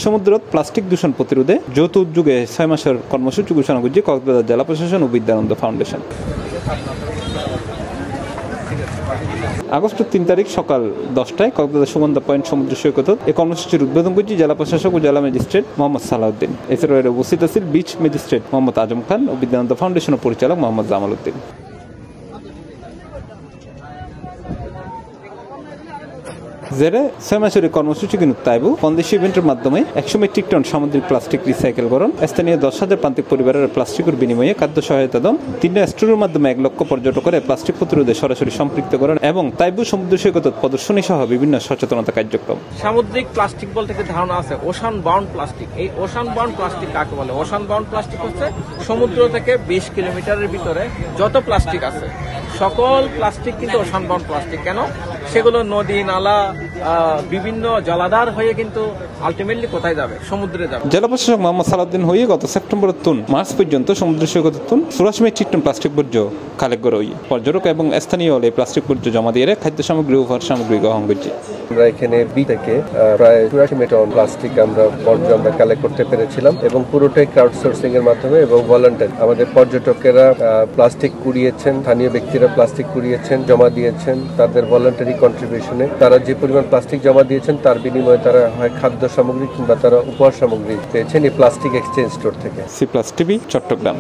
সমুদ্রত plastic দূষণ প্রতিরোধে যৌথ উদ্যোগে 6 মাসের কর্মসূচি ঘোষণা করছে কক্সবাজার জেলা প্রশাসন ও বিদ্যানন্দ ফাউন্ডেশন। আগস্ট 3 তারিখ সকাল 10টায় কক্সবাজার সুগন্ধা পয়েন্ট সমুদ্র সৈকত এই কর্মসূচির উদ্বোধন করছে জেলা প্রশাসক ও জেলা ম্যাজিস্ট্রেট মোহাম্মদ সালাউদ্দিন। এছাড়াও এর উপস্থিত আছেন বিচ ম্যাজিস্ট্রেট মোহাম্মদ আজম খান ও বিদ্যানন্দ ফাউন্ডেশনের পরিচালক মোহাম্মদ জামাল উদ্দিন। জেরে 6 মাসের কর্মসূচি কিন্তু তাইবু পন্দেশি ইভেন্টের মাধ্যমে 100 মেট্রিক টন সামুদ্রিক প্লাস্টিক রিসাইকেল করণ, স্থানীয় 10,000 প্রান্তিক পরিবারের প্লাস্টিকের বিনিময়ে খাদ্য সহায়তা দান, 3 স্টোরের মাধ্যমে 1 লক্ষ পর্যটকের প্লাস্টিক প্রতিরোধে সরাসরি সম্পৃক্ত করণ এবং তাইবু সমুদ্র সৈকত প্রদর্শনী সহ বিভিন্ন সচেতনতা কার্যক্রম। সামুদ্রিক প্লাস্টিক বলতে একটা ধারণা আছে ওশান বাউন্ড প্লাস্টিক। এই ওশান বাউন্ড প্লাস্টিক কাকে বলে? ওশান বাউন্ড প্লাস্টিক হচ্ছে সমুদ্র থেকে 20 কিলোমিটারের ভিতরে যত প্লাস্টিক আছে সকল প্লাস্টিক কিন্তু ওশান বাউন্ড প্লাস্টিক। কেন? সেগুলো নদী নালা বিভিন্ন জলাধার হয়ে কিন্তু আলটিমেটলি কোথায় যাবে? সমুদ্রে যাবে। জেলা প্রশাসক মোহাম্মদ সালাউদ্দিন হয়ে গত সেপ্টেম্বর তুন মার্চ পর্যন্ত সমুদ্র সৈকত তুন 84 মেট্রিক টন প্লাস্টিক বর্জ্য কালেক্ট করে পর্যটক এবং স্থানীয় এই প্লাস্টিক বর্জ্য জমা দিয়ে খাদ্য সামগ্রী উপহার সামগ্রী গ্রহণ করছে। আমরা এখানে বি থেকে প্রায় 84 মেট্রিক টন প্লাস্টিক বর্জ্য আমরা কালেক্ট করতে পেরেছিলাম এবং পুরোটাই ক্রাউড সোর্সিং এর মাধ্যমে এবং ভলান্টারি। আমাদের পর্যটকেরা প্লাস্টিক কুড়িয়েছেন, স্থানীয় ব্যক্তিরা প্লাস্টিক কুড়িয়েছেন, জমা দিয়েছেন তাদের ভলান্টারি কন্ট্রিবিউশনে। তারা যে পরিমাণ প্লাস্টিক জমা দিয়েছেন তার বিনিময়ে তারা হয় খাদ্য সামগ্রী কিংবা তারা উপহার সামগ্রী পেয়েছেন এই প্লাস্টিক এক্সচেঞ্জ স্টোর থেকে। C plus TV, Chittagong.